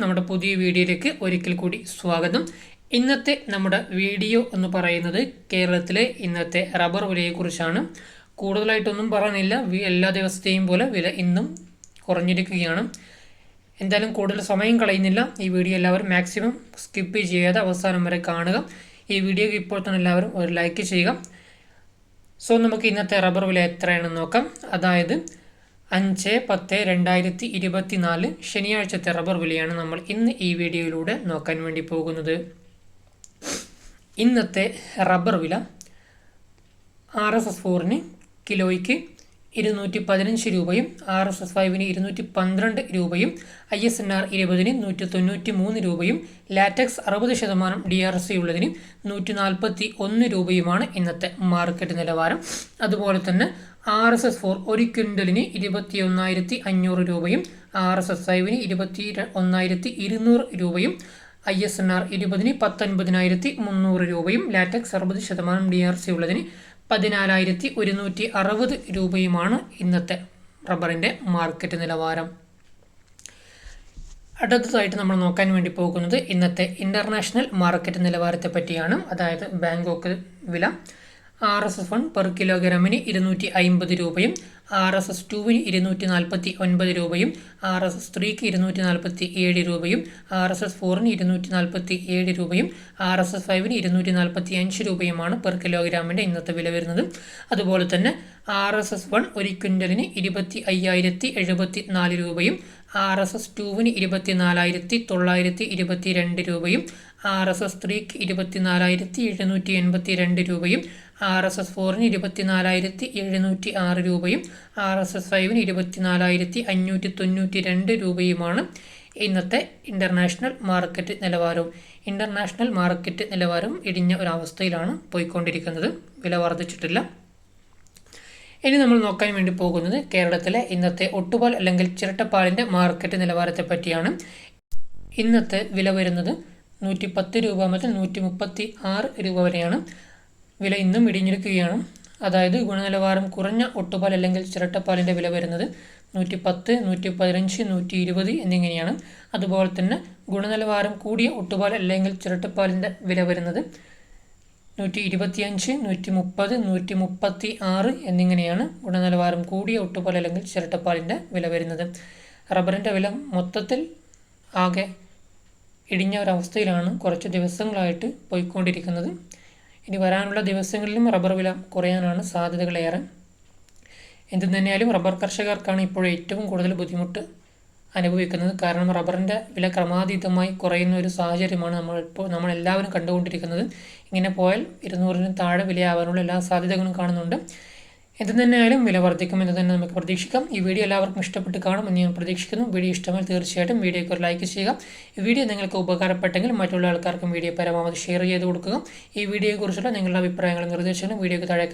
നമ്മുടെ പുതിയ വീഡിയോയിലേക്ക് ഒരിക്കൽ കൂടി സ്വാഗതം. ഇന്നത്തെ നമ്മുടെ വീഡിയോ എന്ന് പറയുന്നത് കേരളത്തിലെ ഇന്നത്തെ റബ്ബർ വിലയെക്കുറിച്ചാണ്. കൂടുതലായിട്ടൊന്നും പറയുന്നില്ല, എല്ലാ ദിവസത്തെയും പോലെ വില ഇന്നും കുറഞ്ഞിരിക്കുകയാണ്. എന്തായാലും കൂടുതൽ സമയം കളയുന്നില്ല. ഈ വീഡിയോ എല്ലാവരും മാക്സിമം സ്കിപ്പ് ചെയ്യാതെ അവസാനം വരെ കാണുക. ഈ വീഡിയോ ഇപ്പോൾ തന്നെ എല്ലാവരും ഒരു ലൈക്ക് ചെയ്യുക. സോ നമുക്ക് ഇന്നത്തെ റബ്ബർ വില എത്രയാണെന്ന് നോക്കാം. അതായത് 5/10/2024 ശനിയാഴ്ചത്തെ റബ്ബർ വിലയാണ് നമ്മൾ ഇന്ന് ഈ വീഡിയോയിലൂടെ നോക്കാൻ വേണ്ടി പോകുന്നത്. ഇന്നത്തെ റബ്ബർ വില RSS4 കിലോയ്ക്ക് 215 രൂപയും RSS5 212 രൂപയും ISNR 20 193 രൂപയും ലാറ്റക്സ് 60% DRC ഉള്ളതിന് 141 രൂപയുമാണ് ഇന്നത്തെ മാർക്കറ്റ് നിലവാരം. അതുപോലെ തന്നെ RSS4 ഒരു ക്വിൻ്റലിന് 21,500 രൂപയും RSS5 21,200 രൂപയും ISNR 20 19,300 രൂപയും ലാറ്റക്സ് 60% DRC ഉള്ളതിന് 14,160 രൂപയുമാണ് ഇന്നത്തെ റബ്ബറിൻ്റെ മാർക്കറ്റ് നിലവാരം. അടുത്തതായിട്ട് നമ്മൾ നോക്കാൻ വേണ്ടി പോകുന്നത് ഇന്നത്തെ ഇൻ്റർനാഷണൽ മാർക്കറ്റ് നിലവാരത്തെ പറ്റിയാണ്. അതായത് ബാങ്കോക്ക് വില RSS1 പെർ കിലോഗ്രാമിന് 250 രൂപയും RSS2 249 രൂപയും RSS3 247 രൂപയും RSS4 247 രൂപയും RSS5 245 രൂപയുമാണ് പെർ കിലോഗ്രാമിൻ്റെ ഇന്നത്തെ വില വരുന്നത്. അതുപോലെ തന്നെ RSS1 ഒരു ക്വിൻ്റലിന് 25,074 രൂപയും RSS2 24,922 രൂപയും RSS3 24,782 രൂപയും RSS4 24,706 രൂപയും RSS5 24,592 രൂപയുമാണ് ഇന്നത്തെ ഇൻ്റർനാഷണൽ മാർക്കറ്റ് നിലവാരവും. ഇൻ്റർനാഷണൽ മാർക്കറ്റ് നിലവാരം ഇടിഞ്ഞ ഒരവസ്ഥയിലാണ് പോയിക്കൊണ്ടിരിക്കുന്നത്, വില വർദ്ധിച്ചിട്ടില്ല. ഇനി നമ്മൾ നോക്കാൻ വേണ്ടി പോകുന്നത് കേരളത്തിലെ ഇന്നത്തെ ഒട്ടുപാൽ അല്ലെങ്കിൽ ചിരട്ടപ്പാലിൻ്റെ മാർക്കറ്റ് നിലവാരത്തെ പറ്റിയാണ്. ഇന്നത്തെ വില വരുന്നത് 110 രൂപ മുതൽ 136 രൂപ വരെയാണ്. വില ഇന്നും ഇടിഞ്ഞിരിക്കുകയാണ്. അതായത് ഗുണനിലവാരം കുറഞ്ഞ ഒട്ടുപാൽ അല്ലെങ്കിൽ ചിരട്ടപ്പാലിൻ്റെ വില വരുന്നത് 110, 115, 120 എന്നിങ്ങനെയാണ്. അതുപോലെ തന്നെ ഗുണനിലവാരം കൂടിയ ഒട്ടുപാൽ അല്ലെങ്കിൽ ചിരട്ടപ്പാലിൻ്റെ വില വരുന്നത് 125, 130, 136 എന്നിങ്ങനെയാണ് ഗുണനിലവാരം കൂടിയ ഒട്ടുപാൽ അല്ലെങ്കിൽ ചിരട്ടപ്പാലിൻ്റെ വില വരുന്നത്. റബ്ബറിൻ്റെ വില മൊത്തത്തിൽ ആകെ ഇടിഞ്ഞ ഒരവസ്ഥയിലാണ് കുറച്ച് ദിവസങ്ങളായിട്ട് പോയിക്കൊണ്ടിരിക്കുന്നത്. ഇനി വരാനുള്ള ദിവസങ്ങളിലും റബ്ബർ വില കുറയാനാണ് സാധ്യതകളേറെ. എന്തു തന്നെയാലും റബ്ബർ കർഷകർക്കാണ് ഇപ്പോൾ ഏറ്റവും കൂടുതൽ ബുദ്ധിമുട്ട് അനുഭവിക്കുന്നത്. കാരണം റബ്ബറിൻ്റെ വില ക്രമാതീതമായി കുറയുന്ന ഒരു സാഹചര്യമാണ് നമ്മളെല്ലാവരും കണ്ടുകൊണ്ടിരിക്കുന്നത്. ഇങ്ങനെ പോയാൽ 200-ന് താഴെ വിലയാവാനുള്ള എല്ലാ സാധ്യതകളും കാണുന്നുണ്ട്. എന്തു തന്നെയായാലും വില വർദ്ധിക്കുമെന്ന് തന്നെ നമുക്ക് പ്രതീക്ഷിക്കാം. ഈ വീഡിയോ എല്ലാവർക്കും ഇഷ്ടപ്പെട്ട് കാണുമെന്ന് ഞാൻ പ്രതീക്ഷിക്കുന്നു. വീഡിയോ ഇഷ്ടമായി തീർച്ചയായിട്ടും വീഡിയോയ്ക്ക് ഒരു ലൈക്ക് ചെയ്യുക. ഈ വീഡിയോ നിങ്ങൾക്ക് ഉപകാരപ്പെട്ടെങ്കിൽ മറ്റുള്ള ആൾക്കാർക്കും വീഡിയോ പരമാവധി ഷെയർ ചെയ്ത് കൊടുക്കുക. ഈ വീഡിയോയെക്കുറിച്ചുള്ള നിങ്ങളുടെ അഭിപ്രായങ്ങളും നിർദ്ദേശങ്ങളും വീഡിയോയ്ക്ക് താഴെ